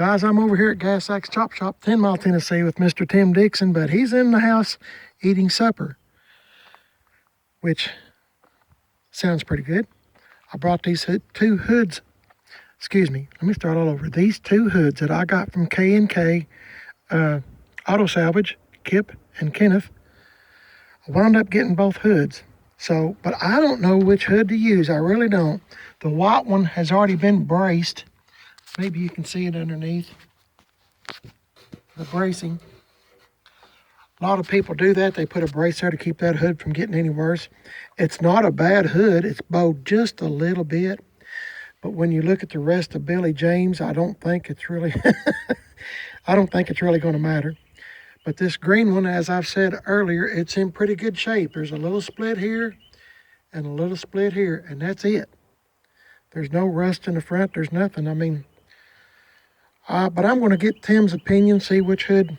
Guys, I'm over here at Gas Axe Chop Shop, 10 Mile, Tennessee with Mr. Tim Dixon, but he's in the house eating supper, which sounds pretty good. I brought these two hoods, excuse me, let me start all over. These two hoods that I got from K&K Auto Salvage, Kip and Kenneth. I wound up getting both hoods. So, but I don't know which hood to use. I really don't. The white one has already been braced. Maybe you can see it underneath the bracing. A lot of people do that. They put a brace there to keep that hood from getting any worse. It's not a bad hood. It's bowed just a little bit. But when you look at the rest of Billy James, I don't think it's really, I don't think it's really going to matter. But this green one, as I've said earlier, it's in pretty good shape. There's a little split here and a little split here, and that's it. There's no rust in the front. There's nothing. I mean, but I'm going to get Tim's opinion, see which hood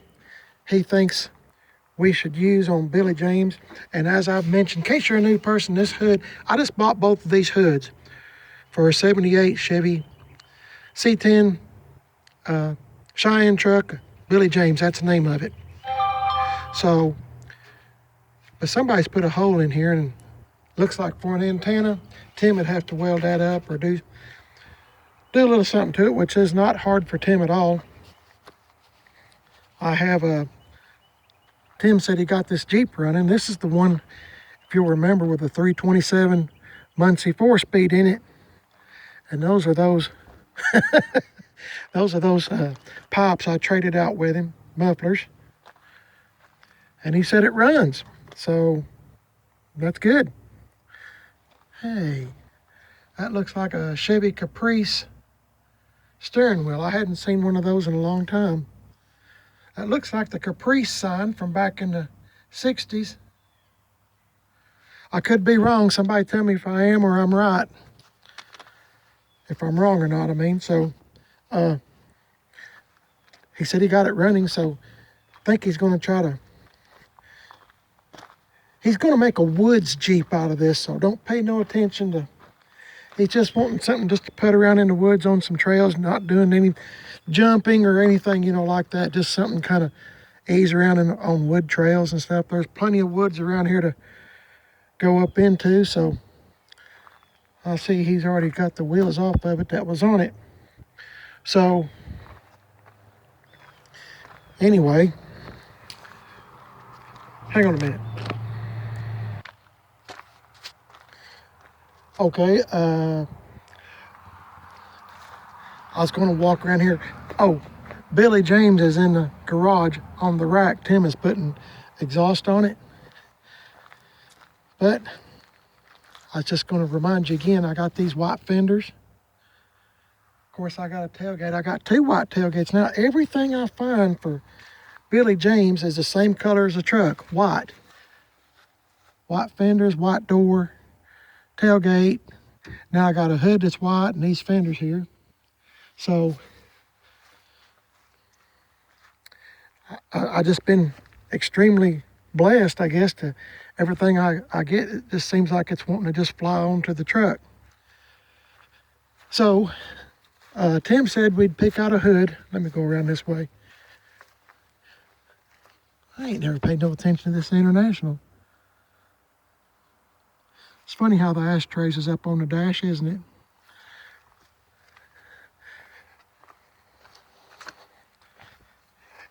he thinks we should use on Billy James. And as I've mentioned, in case you're a new person, this hood, I just bought both of these hoods for a 78 Chevy C10 Cheyenne truck, Billy James, that's the name of it. So, but somebody's put a hole in here and looks like for an antenna. Tim would have to weld that up or do a little something to it, which is not hard for Tim at all. I have Tim said he got this Jeep running. This is the one, if you'll remember, with the 327 Muncie 4-speed in it. And those are those, those pipes I traded out with him, mufflers. And he said it runs, so that's good. Hey, that looks like a Chevy Caprice steering wheel. I hadn't seen one of those in a long time. That looks like the Caprice sign from back in the 60s. I could be wrong. Somebody tell me if I am or I'm right. If I'm wrong or not, I mean. So, he said he got it running, so I think he's going to try to, he's going to make a woods Jeep out of this, so don't pay no attention to, he's just wanting something just to put around in the woods on some trails, not doing any jumping or anything, you know, like that. Just something kind of ease around on wood trails and stuff. There's plenty of woods around here to go up into, so I see he's already got the wheels off of it that was on it. So, anyway, hang on a minute. Okay, I was going to walk around here. Oh, Billy James is in the garage on the rack. Tim is putting exhaust on it. But I was just going to remind you again, I got these white fenders. Of course, I got a tailgate. I got two white tailgates. Now, everything I find for Billy James is the same color as the truck, white. White fenders, white door, tailgate. Now I got a hood that's white and these fenders here. So I just been extremely blessed, I guess, to everything I get. It just seems like it's wanting to just fly onto the truck. So Tim said we'd pick out a hood. Let me go around this way. I ain't never paid no attention to this International. It's funny how the ashtrays is up on the dash, isn't it?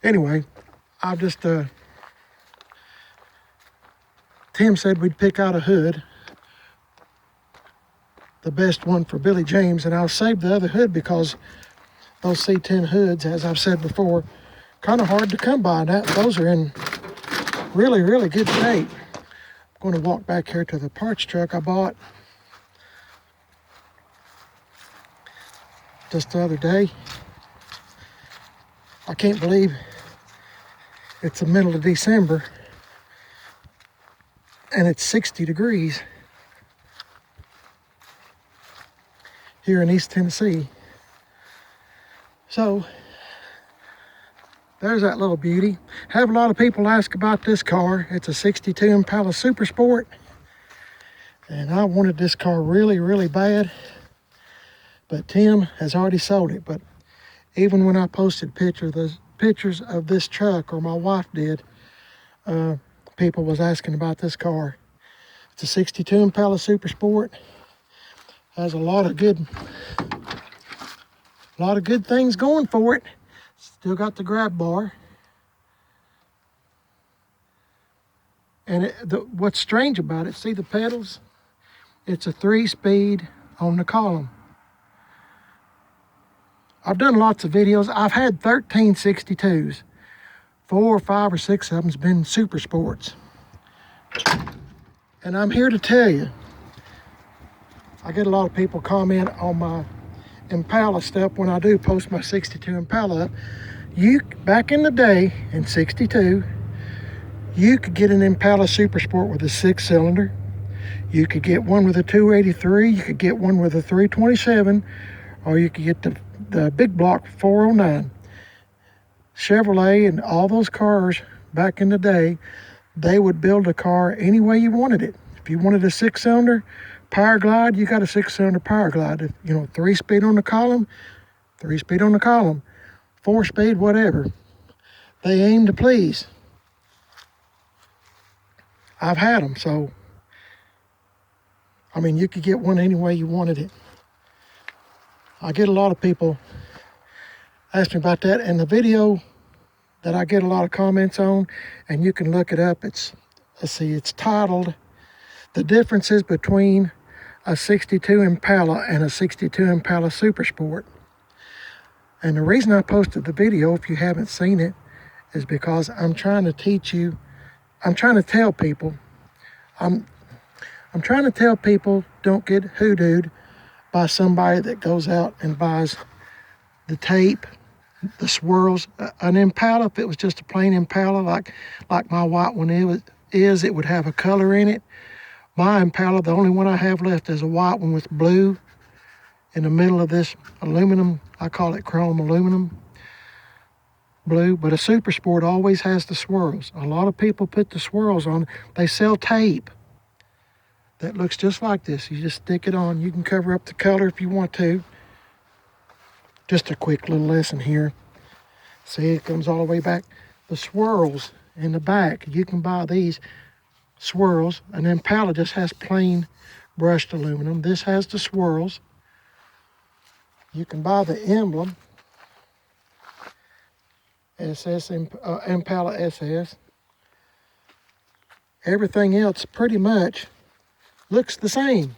Anyway, I've just, Tim said we'd pick out a hood, the best one for Billy James, and I'll save the other hood because those C10 hoods, as I've said before, kind of hard to come by. Those are in really, really good shape. I'm going to walk back here to the parts truck I bought just the other day. I can't believe it's the middle of December and it's 60 degrees here in East Tennessee. So there's that little beauty. Have a lot of people ask about this car. It's a 62 Impala Super Sport. And I wanted this car really, really bad. But Tim has already sold it. But Even when I posted pictures of this truck, or my wife did, people was asking about this car. It's a 62 Impala Super Sport. Has a lot of good things going for it. Still got the grab bar. And what's strange about it, see the pedals? It's a 3-speed on the column. I've done lots of videos. I've had 13 62s. 4 or 5 or 6 of them's been Super Sports. And I'm here to tell you, I get a lot of people comment on my Impala stuff when I do post my 62 Impala up. Back in the day, in 62, you could get an Impala Super Sport with a 6-cylinder. You could get one with a 283, you could get one with a 327, or you could get the big block 409. Chevrolet and all those cars back in the day, they would build a car any way you wanted it. If you wanted a 6-cylinder Power Glide, you got a 6-cylinder Power Glide. If, 3-speed on the column, 3-speed on the column, 4-speed, whatever. They aim to please. I've had them, so you could get one any way you wanted it. I get a lot of people ask me about that, and the video that I get a lot of comments on, and you can look it up, it's titled The Differences Between a 62 Impala and a 62 Impala Super Sport. And the reason I posted the video, if you haven't seen it, is because I'm trying to teach you, I'm trying to tell people don't get hoodooed by somebody that goes out and buys the tape, the swirls. An Impala, if it was just a plain Impala, like my white one it would have a color in it. My Impala, the only one I have left, is a white one with blue in the middle of this aluminum. I call it chrome aluminum blue. But a Super Sport always has the swirls. A lot of people put the swirls on. They sell tape that looks just like this. You just stick it on. You can cover up the color if you want to. Just a quick little lesson here. See, it comes all the way back. The swirls in the back, you can buy these swirls. An Impala just has plain brushed aluminum. This has the swirls. You can buy the emblem, SS, Impala SS. Everything else pretty much looks the same.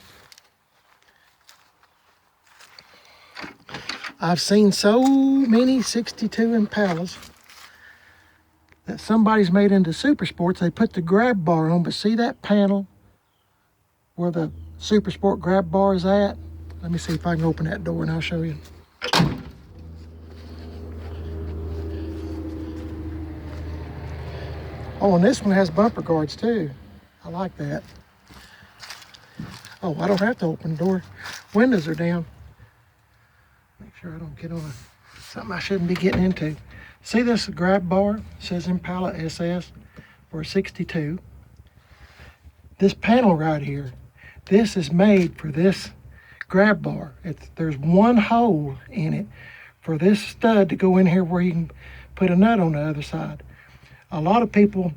I've seen so many 62 Impalas that somebody's made into Super Sports. They put the grab bar on, but see that panel where the Super Sport grab bar is at? Let me see if I can open that door and I'll show you. Oh, and this one has bumper guards too. I like that. Oh, I don't have to open the door. Windows are down. Make sure I don't get on something I shouldn't be getting into. See this grab bar? It says Impala SS for 62. This panel right here, this is made for this grab bar. There's one hole in it for this stud to go in here where you can put a nut on the other side. A lot of people,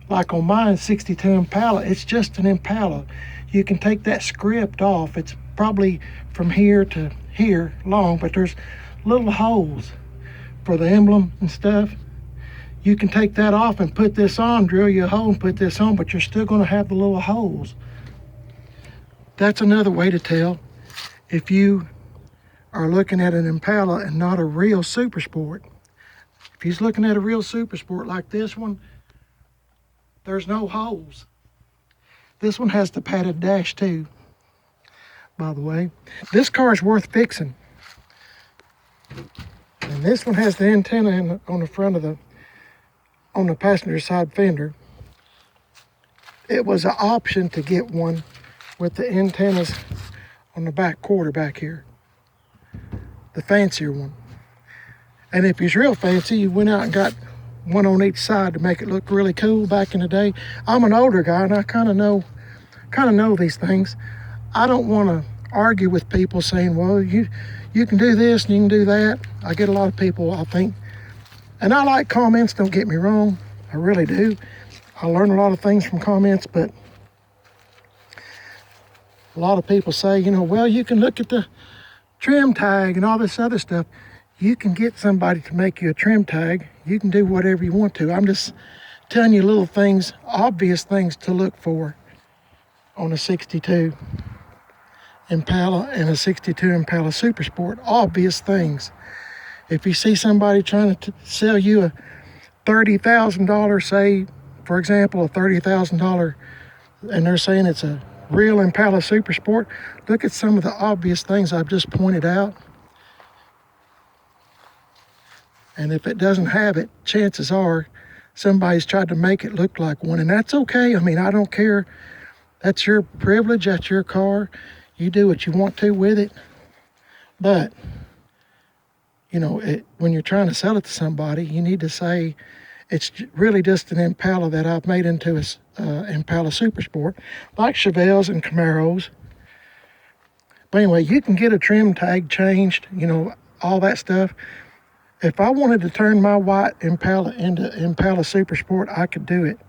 like on mine 62 Impala, it's just an Impala. You can take that script off. It's probably from here to here long, but there's little holes for the emblem and stuff. You can take that off and put this on, drill you a hole and put this on, but you're still going to have the little holes. That's another way to tell if you are looking at an Impala and not a real Super Sport. If he's looking at a real Super Sport like this one, there's no holes. This one has the padded dash too, by the way. This car is worth fixing. And this one has the antenna on the front of on the passenger side fender. It was an option to get one with the antennas on the back quarter back here. The fancier one. And if he's real fancy, you went out and got one on each side to make it look really cool back in the day. I'm an older guy and I kind of know these things. I don't want to argue with people saying, well, you can do this and you can do that. I get a lot of people, I think, and I like comments, don't get me wrong. I really do. I learn a lot of things from comments, but a lot of people say, you know, well, you can look at the trim tag and all this other stuff. You can get somebody to make you a trim tag. You can do whatever you want to. I'm just telling you little things, obvious things to look for on a 62 Impala and a 62 Impala Super Sport. Obvious things. If you see somebody trying to sell you a $30,000, say, for example, a $30,000, and they're saying it's a real Impala Super Sport, look at some of the obvious things I've just pointed out. And if it doesn't have it, chances are somebody's tried to make it look like one, and that's okay. I mean, I don't care. That's your privilege, that's your car. You do what you want to with it. But, you know, when you're trying to sell it to somebody, you need to say, it's really just an Impala that I've made into a Impala Super Sport, like Chevelles and Camaros. But anyway, you can get a trim tag changed, you know, all that stuff. If I wanted to turn my white Impala into Impala Super Sport, I could do it.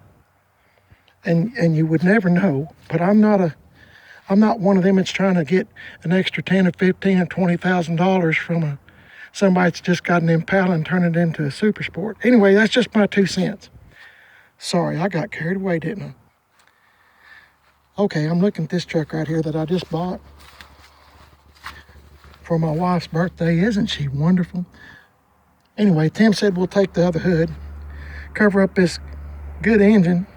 And you would never know, but I'm not one of them that's trying to get an extra $10 or $15 or $20,000 from somebody that's just got an Impala and turn it into a Super Sport. Anyway, that's just my 2 cents. Sorry, I got carried away, didn't I? Okay, I'm looking at this truck right here that I just bought for my wife's birthday. Isn't she wonderful? Anyway, Tim said we'll take the other hood, cover up this good engine,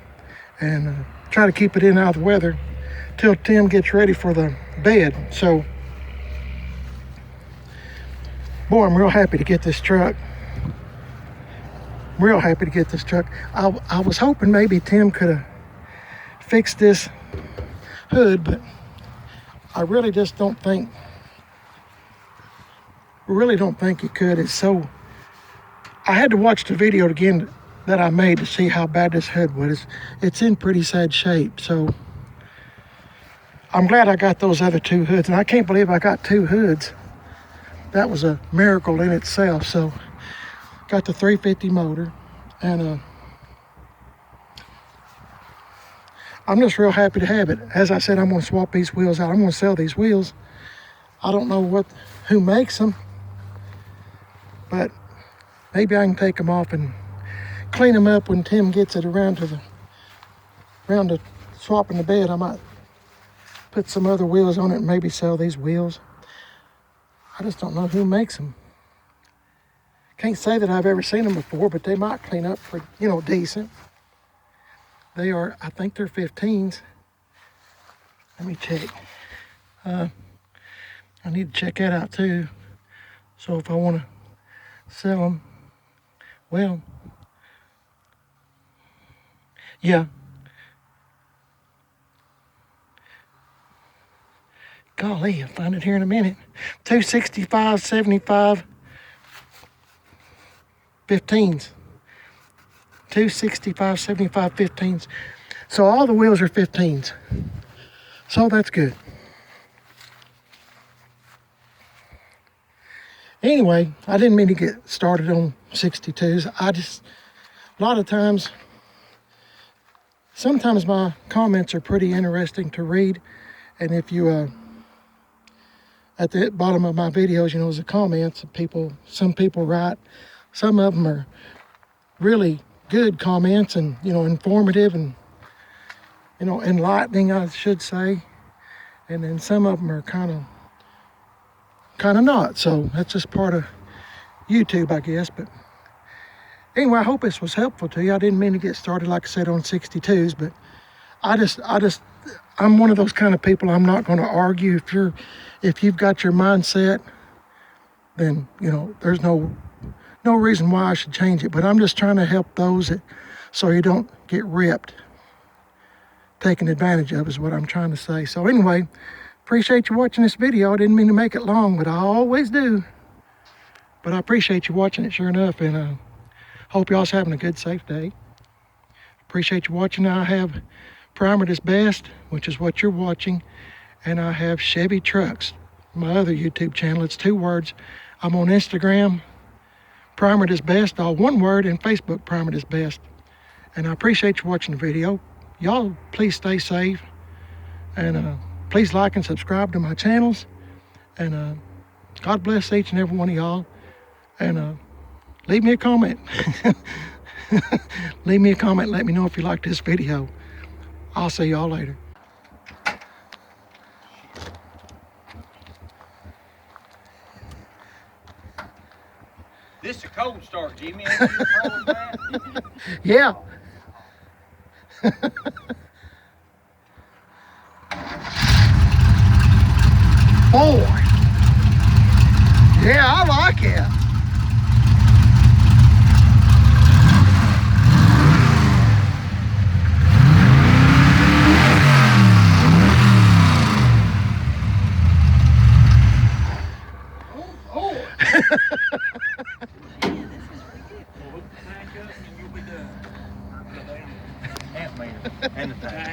and try to keep it in out of the weather till Tim gets ready for the bed. So, boy, I'm real happy to get this truck. Real happy to get this truck. I was hoping maybe Tim could have fixed this hood, but I really just don't think he could. It's so, I had to watch the video again that I made to see how bad this hood was. It's in pretty sad shape, so I'm glad I got those other 2 hoods, and I can't believe I got 2 hoods. That was a miracle in itself. So got the 350 motor, and I'm just real happy to have it. As I said, I'm going to swap these wheels out. I'm going to sell these wheels. I don't know who makes them, but maybe I can take them off and clean them up when Tim gets it around to swapping the bed. I might put some other wheels on it and maybe sell these wheels. I just don't know who makes them. Can't say that I've ever seen them before, but they might clean up for, you know, decent. They are, I think they're 15s. Let me check. I need to check that out too. So if I want to sell them, well, yeah. Golly, I'll find it here in a minute. 265, 75, 15s. 265, 75, 15s. So all the wheels are 15s. So that's good. Anyway, I didn't mean to get started on 62s. A lot of times, sometimes my comments are pretty interesting to read. And if you, at the bottom of my videos, you know, there's the comments that some people write. Some of them are really good comments and, you know, informative and, you know, enlightening, I should say. And then some of them are kind of not. So that's just part of YouTube, I guess. But anyway, I hope this was helpful to you. I didn't mean to get started, like I said, on 62s, but I'm one of those kind of people. I'm not going to argue. If you've got your mindset, then, you know, there's no reason why I should change it. But I'm just trying to help those so you don't get ripped, taken advantage of, is what I'm trying to say. So anyway, appreciate you watching this video. I didn't mean to make it long, but I always do. But I appreciate you watching it, sure enough, and hope y'all's having a good, safe day. Appreciate you watching. I have Primered as Best, which is what you're watching, and I have Chevy Trucks, my other YouTube channel. It's 2 words. I'm on Instagram, Primered is Best, all 1 word, and Facebook, Primered is Best. And I appreciate you watching the video. Y'all please stay safe, and please like and subscribe to my channels, and God bless each and every one of y'all, and leave me a comment. Leave me a comment, let me know if you liked this video. I'll see y'all later. This is a cold start, Jimmy. Ain't you throwing that? Yeah. Boy. Yeah, I like it. Oh, man, this is ridiculous. Well, hook the tank up and you'll be done. The damn amp meter and the tank.